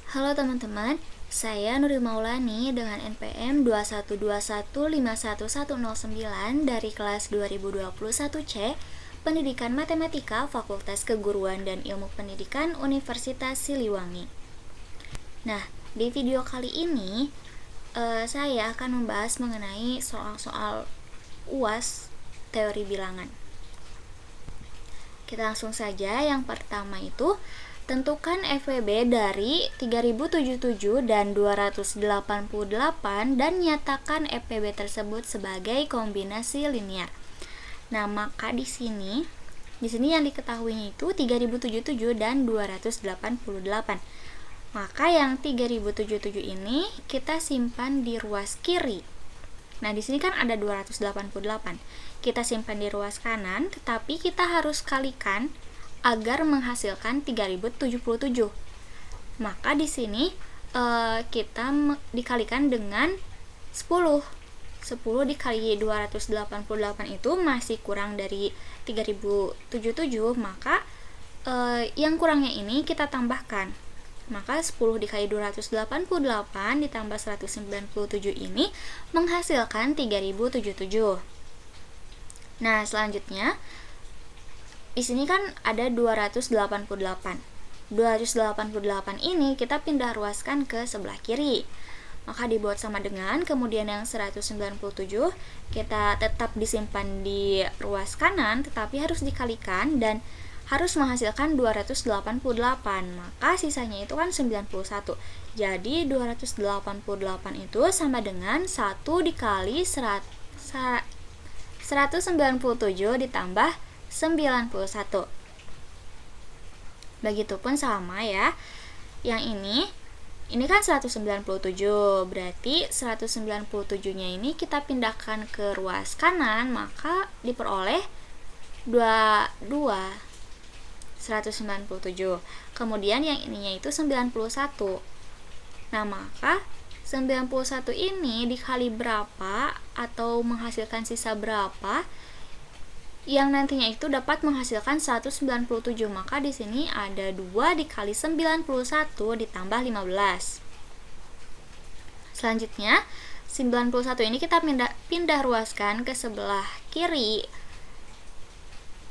Halo teman-teman, saya Nuril Maulani dengan NPM 2121511009 dari kelas 2021C, Pendidikan Matematika Fakultas Keguruan dan Ilmu Pendidikan Universitas Siliwangi. Nah, di video kali ini saya akan membahas mengenai soal-soal UAS teori bilangan. Kita langsung saja. Yang pertama itu, tentukan FWB dari 3077 dan 288 dan nyatakan FPB tersebut sebagai kombinasi linear. Nah, maka di sini yang diketahuinya itu 3077 dan 288. Maka yang 3077 ini kita simpan di ruas kiri. Nah, di sini kan ada 288. Kita simpan di ruas kanan, tetapi kita harus kalikan agar menghasilkan 3077. Maka di sini kita dikalikan dengan 10. 10 dikali 288 itu masih kurang dari 3077, maka yang kurangnya ini kita tambahkan. Maka 10 dikali 288 ditambah 197 ini menghasilkan 3077. Nah, selanjutnya di sini kan ada 288. 288 ini kita pindah ruaskan ke sebelah kiri. Maka dibuat sama dengan, kemudian yang 197 kita tetap disimpan di ruas kanan, tetapi harus dikalikan dan harus menghasilkan 288. Maka sisanya itu kan 91. Jadi 288 itu sama dengan 1 dikali 197 ditambah 91. Begitupun sama ya. Yang ini kan 197. Berarti 197-nya ini kita pindahkan ke ruas kanan, maka diperoleh 197. Kemudian yang ininya itu 91. Nah, maka 91 ini dikali berapa atau menghasilkan sisa berapa yang nantinya itu dapat menghasilkan 197. Maka di sini ada 2 dikali 91 ditambah 15. Selanjutnya 91 ini kita pindah ruaskan ke sebelah kiri.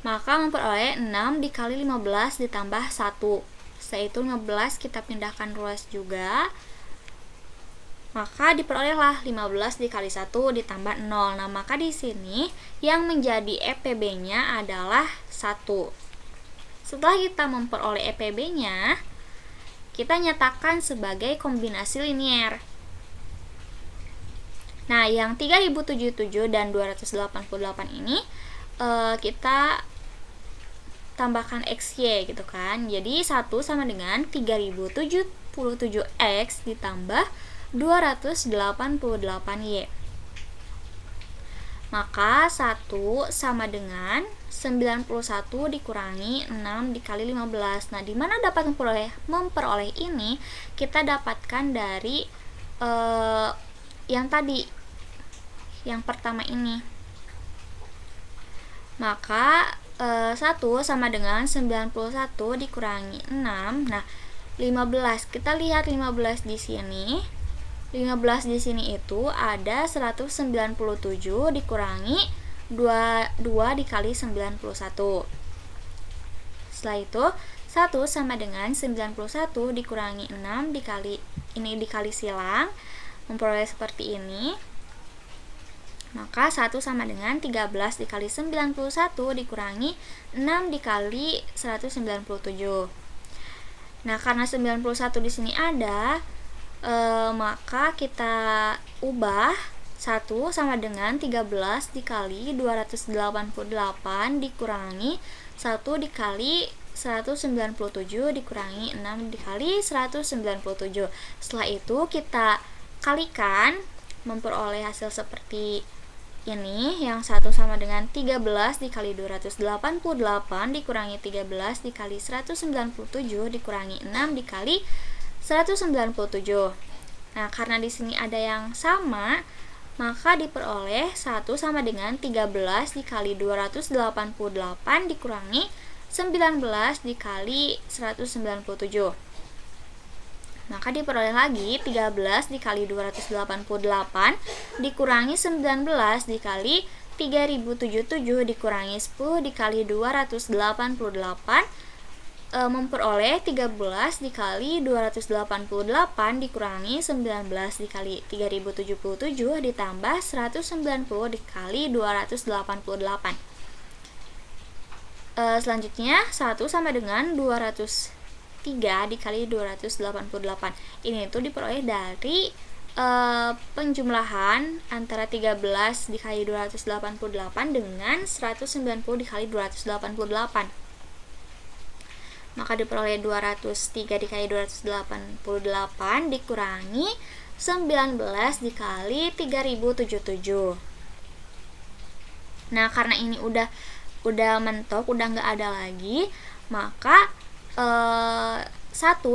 Maka memperoleh 6 dikali 15 ditambah 1. Setelah itu 15 kita pindahkan ruas juga. Maka diperolehlah 15 dikali 1 ditambah 0. Nah, maka di sini yang menjadi EPB-nya adalah 1. Setelah kita memperoleh EPB-nya, kita nyatakan sebagai kombinasi linear. Nah, yang 3077 dan 288 ini kita tambahkan XY gitu kan. Jadi 1 sama dengan 3077X ditambah 288Y. Maka 1 sama dengan 91 dikurangi 6 dikali 15. Nah, di mana dapat memperoleh ini? Kita dapatkan dari yang tadi, yang pertama ini. Maka 1 sama dengan 91 dikurangi 6. Nah, 15. Kita lihat 15 di sini. 15 di sini itu ada 197 dikurangi 2 dikali 91. Setelah itu 1 sama dengan 91 dikurangi 6 dikali silang, memperoleh seperti ini. Maka 1 sama dengan 13 dikali 91 dikurangi 6 dikali 197. Nah, karena 91 di sini ada, maka kita ubah 1 sama dengan 13 dikali 288 dikurangi 1 dikali 197 dikurangi 6 dikali 197. Setelah itu kita kalikan, memperoleh hasil seperti ini, yang 1 sama dengan 13 dikali 288 dikurangi 13 dikali 197 dikurangi 6 dikali 197. Nah, karena di sini ada yang sama, maka diperoleh 1 sama dengan 13 dikali 288 dikurangi 19 dikali 197. Maka diperoleh lagi 13 dikali 288 dikurangi 19 dikali 3077 dikurangi 10 dikali 288 memperoleh 13 dikali 288 dikurangi 19 dikali 3077 ditambah 190 dikali 288. Selanjutnya 1 sama dengan 203 dikali 288. Ini itu diperoleh dari penjumlahan antara 13 dikali 288 dengan 190 dikali 288. Maka diperoleh 203 dikali 288 dikurangi 19 dikali 3077. Nah, karena ini udah mentok, udah nggak ada lagi, maka 1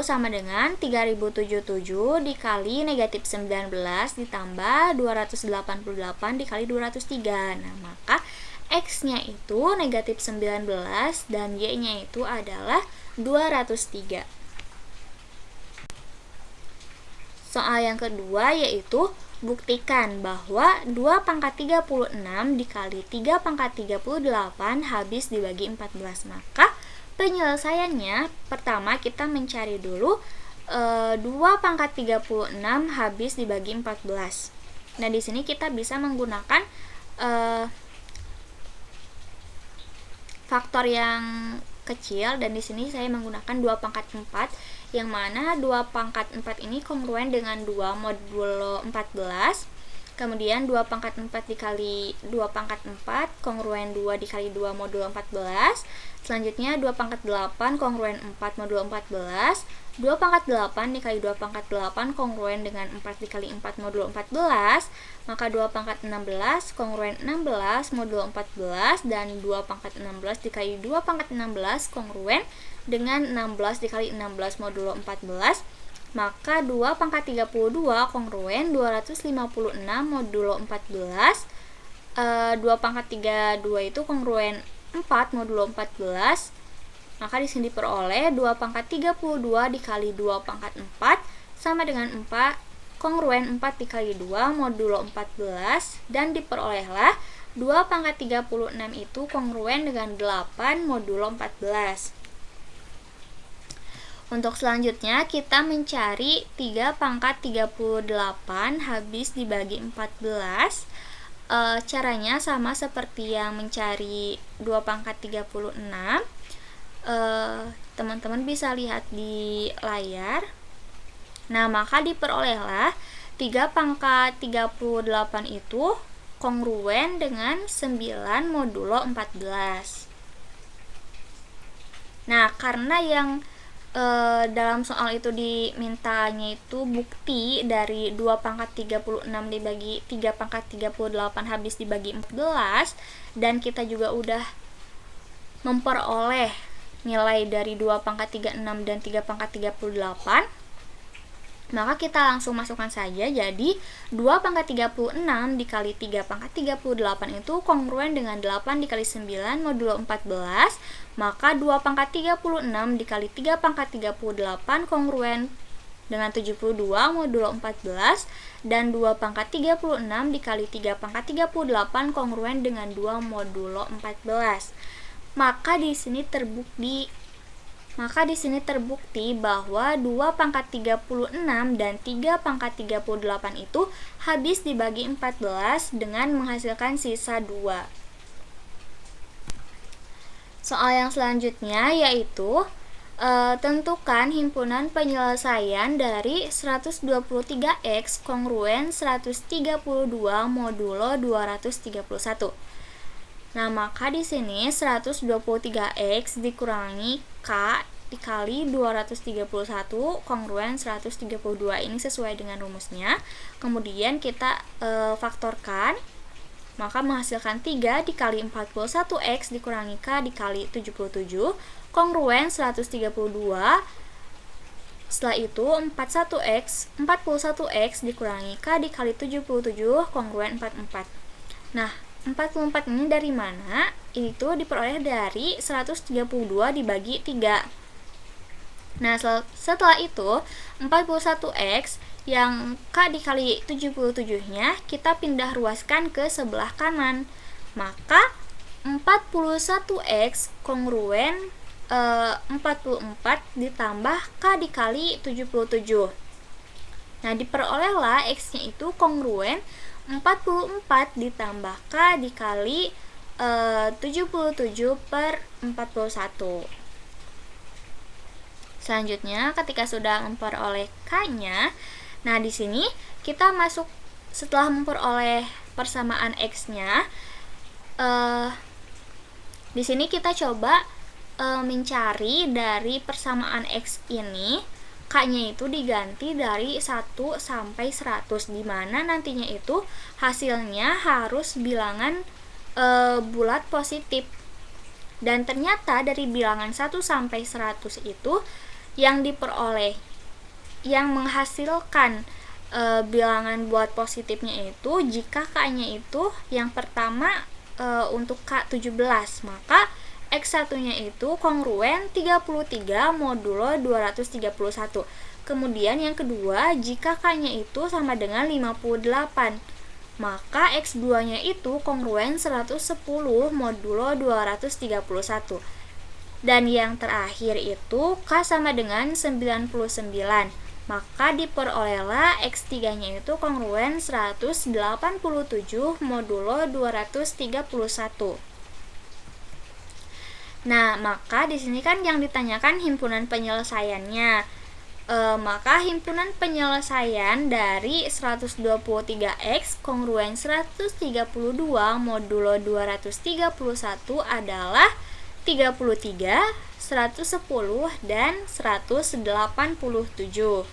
sama dengan 3077 dikali negatif 19 ditambah 288 dikali 203. Nah, maka X-nya itu negatif 19 dan Y-nya itu adalah 203. Soal yang kedua yaitu buktikan bahwa 2 pangkat 36 dikali 3 pangkat 38 habis dibagi 14. Maka penyelesaiannya, pertama kita mencari dulu 2 pangkat 36 habis dibagi 14. Nah, di sini kita bisa menggunakan faktor yang kecil, dan di sini saya menggunakan 2 pangkat 4, yang mana 2 pangkat 4 ini kongruen dengan 2 modulo 14. Kemudian 2 pangkat 4 dikali 2 pangkat 4 kongruen 2 dikali 2 modulo 14. Selanjutnya 2 pangkat 8 kongruen 4 modulo 14. 2 pangkat 8 dikali 2 pangkat 8 kongruen dengan 4 dikali 4 modulo 14. Maka 2 pangkat 16 kongruen 16 modulo 14. Dan 2 pangkat 16 dikali 2 pangkat 16 kongruen dengan 16 dikali 16 modulo 14. Maka 2 pangkat 32 kongruen 256 modulo 14. 2 pangkat 32 itu kongruen 4 modulo 14. Maka di sini diperoleh 2 pangkat 32 dikali 2 pangkat 4 sama dengan 4 kongruen 4 dikali 2 modulo 14. Dan diperolehlah 2 pangkat 36 itu kongruen dengan 8 modulo 14. Untuk selanjutnya kita mencari 3 pangkat 38 habis dibagi 14. Caranya sama seperti yang mencari 2 pangkat 36. Teman-teman bisa lihat di layar. Nah, maka diperolehlah 3 pangkat 38 itu kongruen dengan 9 modulo 14. Nah, karena yang dalam soal itu dimintanya itu bukti dari 2 pangkat 36 dibagi 3 pangkat 38 habis dibagi 14, dan kita juga udah memperoleh nilai dari 2 pangkat 36 dan 3 pangkat 38, maka kita langsung masukkan saja. Jadi 2 pangkat 36 dikali 3 pangkat 38 itu kongruen dengan 8 dikali 9 modulo 14. Maka 2 pangkat 36 dikali 3 pangkat 38 kongruen dengan 72 modulo 14. Dan 2 pangkat 36 dikali 3 pangkat 38 kongruen dengan 2 modulo 14. Maka di sini terbukti bahwa 2 pangkat 36 dan 3 pangkat 38 itu habis dibagi 14 dengan menghasilkan sisa 2. Soal yang selanjutnya yaitu tentukan himpunan penyelesaian dari 123x kongruen 132 modulo 231. Nah, maka di sini 123x dikurangi K dikali 231 kongruen 132. Ini sesuai dengan rumusnya. Kemudian kita faktorkan. Maka menghasilkan 3 dikali 41x dikurangi K dikali 77 kongruen 132. Setelah itu 41x dikurangi K dikali 77 kongruen 44. Nah, 44 ini dari mana? Ini tuh diperoleh dari 132 dibagi 3. Nah, setelah itu 41X yang K dikali 77-nya kita pindah ruaskan ke sebelah kanan. Maka 41X kongruen 44 ditambah K dikali 77. Nah, diperolehlah X-nya itu kongruen 44 ditambah K dikali 77 per 41. Selanjutnya, ketika sudah memperoleh K-nya, nah di sini kita masuk setelah memperoleh persamaan X-nya, di sini kita coba mencari dari persamaan X ini, K-nya itu diganti dari 1 sampai 100, di mana nantinya itu hasilnya harus bilangan bulat positif. Dan ternyata dari bilangan 1 sampai 100 itu yang diperoleh, yang menghasilkan bilangan bulat positifnya itu, jika K-nya itu yang pertama untuk K17, maka X1-nya itu kongruen 33 modulo 231. Kemudian yang kedua, jika K-nya itu sama dengan 58, maka X2-nya itu kongruen 110 modulo 231. Dan yang terakhir itu K sama dengan 99, maka diperolehlah X3-nya itu kongruen 187 modulo 231. Nah, maka di sini kan yang ditanyakan himpunan penyelesaiannya. Maka himpunan penyelesaian dari 123X kongruen 132 modulo 231 adalah 33, 110, dan 187.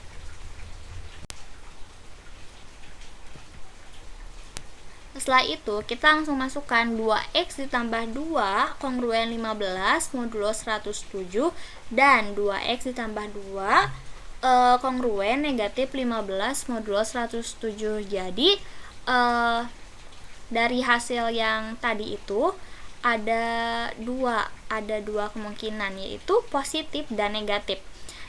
Setelah itu, kita langsung masukkan 2X ditambah 2 kongruen 15 modulo 107 dan 2X ditambah 2 kongruen negatif 15 modulo 107. Jadi, dari hasil yang tadi itu ada dua kemungkinan, yaitu positif dan negatif.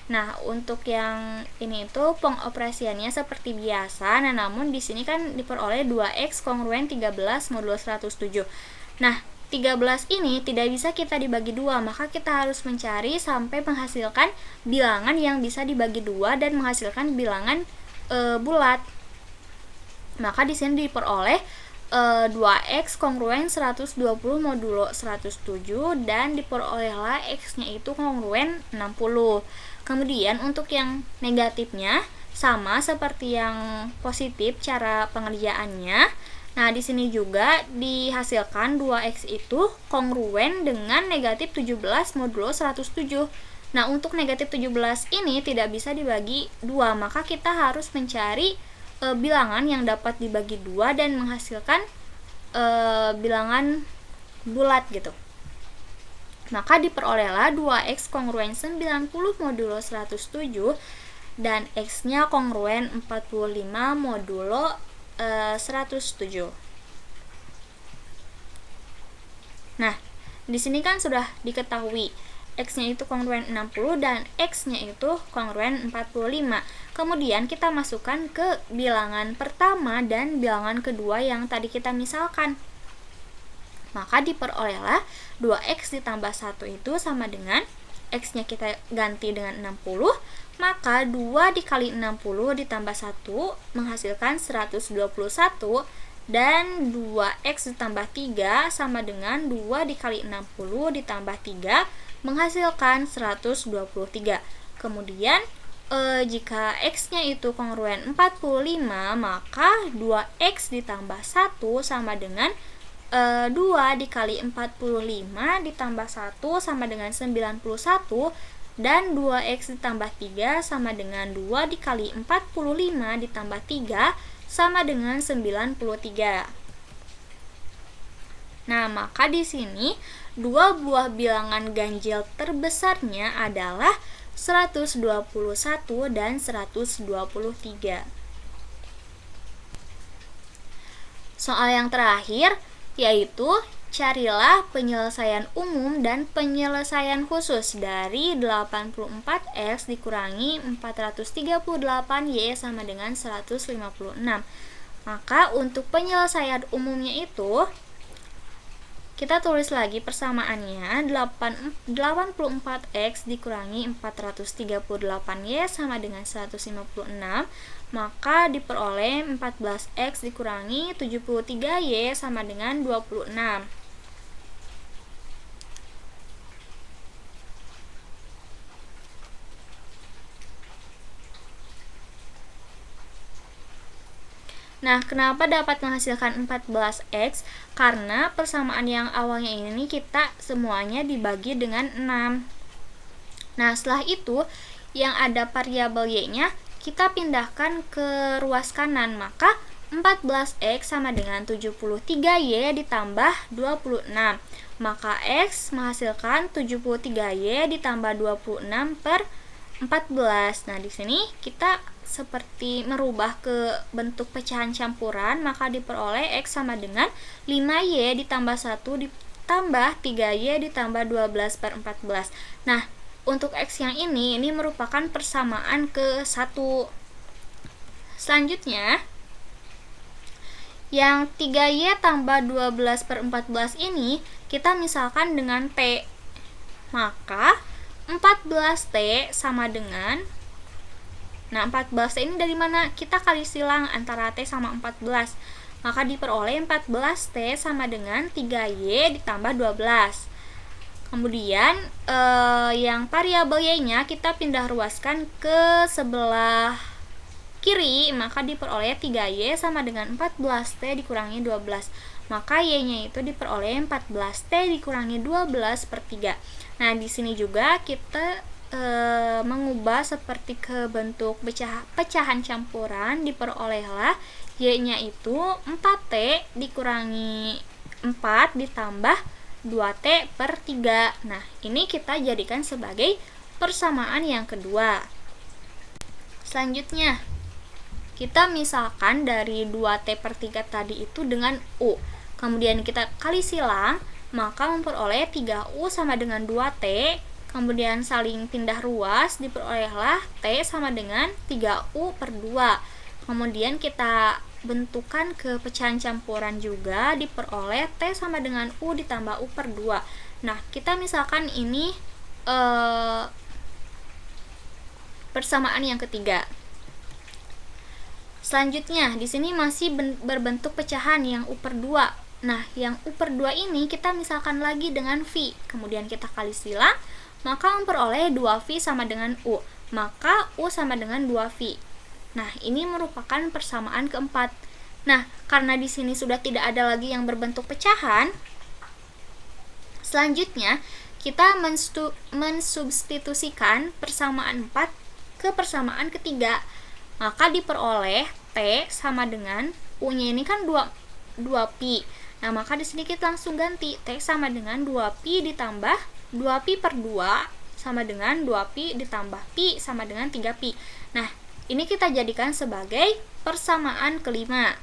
Nah, untuk yang ini itu pengoperasiannya seperti biasa. Nah, namun di sini kan diperoleh 2X kongruen 13 modulo 107. Nah, 13 ini tidak bisa kita dibagi 2, maka kita harus mencari sampai menghasilkan bilangan yang bisa dibagi 2 dan menghasilkan bilangan bulat. Maka di sini diperoleh 2X kongruen 120 modulo 107 dan diperolehlah X-nya itu kongruen 60. Kemudian untuk yang negatifnya sama seperti yang positif cara pengerjaannya. Nah, di sini juga dihasilkan 2X itu kongruen dengan negatif 17 modulo 107. Nah, untuk negatif 17 ini tidak bisa dibagi 2, maka kita harus mencari bilangan yang dapat dibagi 2 dan menghasilkan bilangan bulat gitu. Maka diperolehlah 2X kongruen 90 modulo 107 dan X-nya kongruen 45 modulo 107. Nah, di sini kan sudah diketahui X-nya itu kongruen 60 dan X-nya itu kongruen 45. Kemudian kita masukkan ke bilangan pertama dan bilangan kedua yang tadi kita misalkan. Maka diperolehlah 2X ditambah 1 itu sama dengan X-nya kita ganti dengan 60, maka 2 dikali 60 ditambah 1 menghasilkan 121, dan 2X ditambah 3 sama dengan 2 dikali 60 ditambah 3 menghasilkan 123. Kemudian jika X-nya itu kongruen 45, maka 2X ditambah 1 sama dengan 2 dikali 45 ditambah 1 sama dengan 91, dan 2X ditambah 3 sama dengan 2 dikali 45 ditambah 3 sama dengan 93. Nah, maka di sini dua buah bilangan ganjil terbesarnya adalah 121 dan 123. Soal yang terakhir yaitu carilah penyelesaian umum dan penyelesaian khusus dari 84x dikurangi 438y sama dengan 156. Maka untuk penyelesaian umumnya itu kita tulis lagi persamaannya 84x dikurangi 438y sama dengan 156, maka diperoleh 14x dikurangi 73y sama dengan 26. Nah, kenapa dapat menghasilkan 14x? Karena persamaan yang awalnya ini kita semuanya dibagi dengan 6. Nah, setelah itu yang ada variabel y-nya kita pindahkan ke ruas kanan, maka 14x sama dengan 73y ditambah 26. Maka x menghasilkan 73y ditambah 26 per 14. Nah, di sini kita seperti merubah ke bentuk pecahan campuran, maka diperoleh x sama dengan 5y ditambah 1 ditambah 3y ditambah 12 per 14. Nah, untuk x yang ini merupakan persamaan ke 1. Selanjutnya, yang 3y tambah 12 per 14 ini kita misalkan dengan t. Maka 14t sama dengan, nah 14t ini dari mana? Kita kali silang antara t sama 14. Maka diperoleh 14t sama dengan 3y ditambah 12. Kemudian yang variabel y-nya kita pindah ruaskan ke sebelah kiri, maka diperoleh 3y sama dengan 14t dikurangi 12. Maka y-nya itu diperoleh 14t dikurangi 12 per 3. Nah, di sini juga kita mengubah seperti ke bentuk pecahan campuran, diperolehlah y-nya itu 4t dikurangi 4 ditambah 2t per 3. Nah, ini kita jadikan sebagai persamaan yang kedua. Selanjutnya, kita misalkan dari 2t per 3 tadi itu dengan u. Kemudian kita kali silang, maka memperoleh 3u sama dengan 2t. Kemudian saling pindah ruas, diperolehlah t sama dengan 3u per 2. Kemudian kita bentukan ke pecahan campuran juga, diperoleh t sama dengan u ditambah u per 2. Nah, kita misalkan ini persamaan yang ketiga. Selanjutnya, di sini masih berbentuk pecahan yang u per 2. Nah, yang u per 2 ini kita misalkan lagi dengan v. Kemudian kita kali silang, maka memperoleh 2v sama dengan u. Maka u sama dengan 2v. Nah, ini merupakan persamaan keempat. Nah, karena di sini sudah tidak ada lagi yang berbentuk pecahan, selanjutnya kita mensubstitusikan persamaan 4 ke persamaan ketiga. Maka diperoleh t sama dengan u-nya ini kan 2pi. Nah, maka di sini kita langsung ganti t sama dengan 2pi ditambah 2pi per 2 sama dengan 2pi ditambah pi sama dengan 3pi. Nah, ini kita jadikan sebagai persamaan kelima.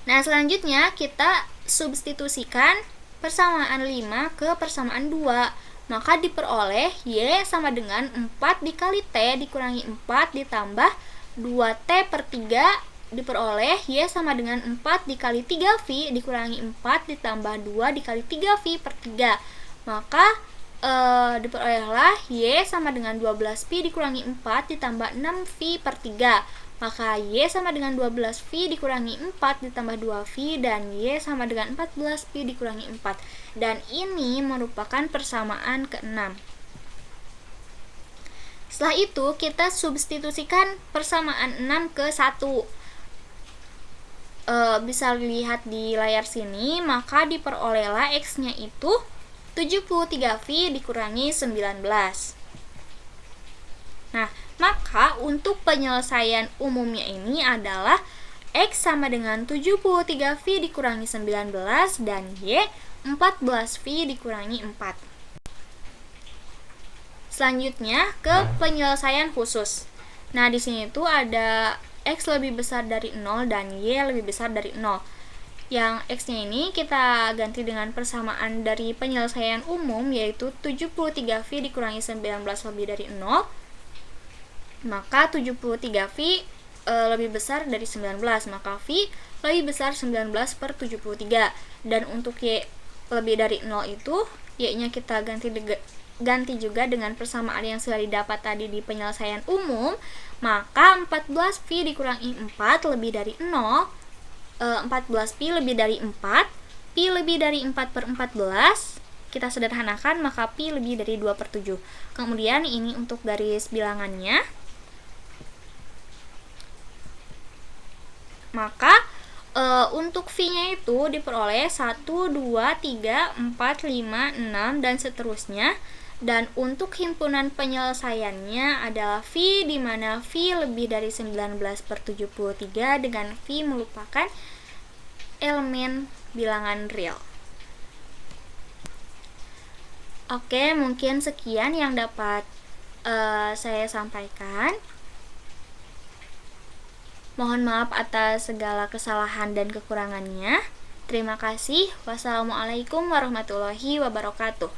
Nah, selanjutnya kita substitusikan persamaan 5 ke persamaan 2. Maka diperoleh y sama dengan 4 dikali t dikurangi 4 ditambah 2t per 3 diperoleh y sama dengan 4 dikali 3v dikurangi 4 ditambah 2 dikali 3v per 3. Maka diperolehlah y sama dengan 12v dikurangi 4 ditambah 6v per 3. Maka y sama dengan 12v dikurangi 4 ditambah 2v dan y sama dengan 14v dikurangi 4. Dan ini merupakan persamaan ke-6. Setelah itu kita substitusikan persamaan 6 ke 1. Bisa lihat di layar sini, maka diperolehlah x-nya itu 73v dikurangi 19. Nah, maka untuk penyelesaian umumnya ini adalah x sama dengan 73v dikurangi 19 dan y 14v dikurangi 4. Selanjutnya ke penyelesaian khusus. Nah, di sini tuh ada x lebih besar dari 0 dan y lebih besar dari 0. Yang X-nya ini kita ganti dengan persamaan dari penyelesaian umum, yaitu 73V dikurangi 19 lebih dari 0. Maka 73V lebih besar dari 19, maka V lebih besar 19 per 73. Dan untuk Y lebih dari 0 itu, Y-nya kita ganti juga dengan persamaan yang sudah didapat tadi di penyelesaian umum. Maka 14V dikurangi 4 lebih dari 0, 14pi lebih dari 4, pi lebih dari 4 per 14, kita sederhanakan, maka pi lebih dari 2 per 7. Kemudian ini untuk garis bilangannya. Maka untuk V-nya itu diperoleh 1, 2, 3, 4, 5, 6, dan seterusnya. Dan untuk himpunan penyelesaiannya adalah V, di mana V lebih dari 19 per 73 dengan V merupakan elemen bilangan real. Oke, mungkin sekian yang dapat saya sampaikan. Mohon maaf atas segala kesalahan dan kekurangannya. Terima kasih. Wassalamualaikum warahmatullahi wabarakatuh.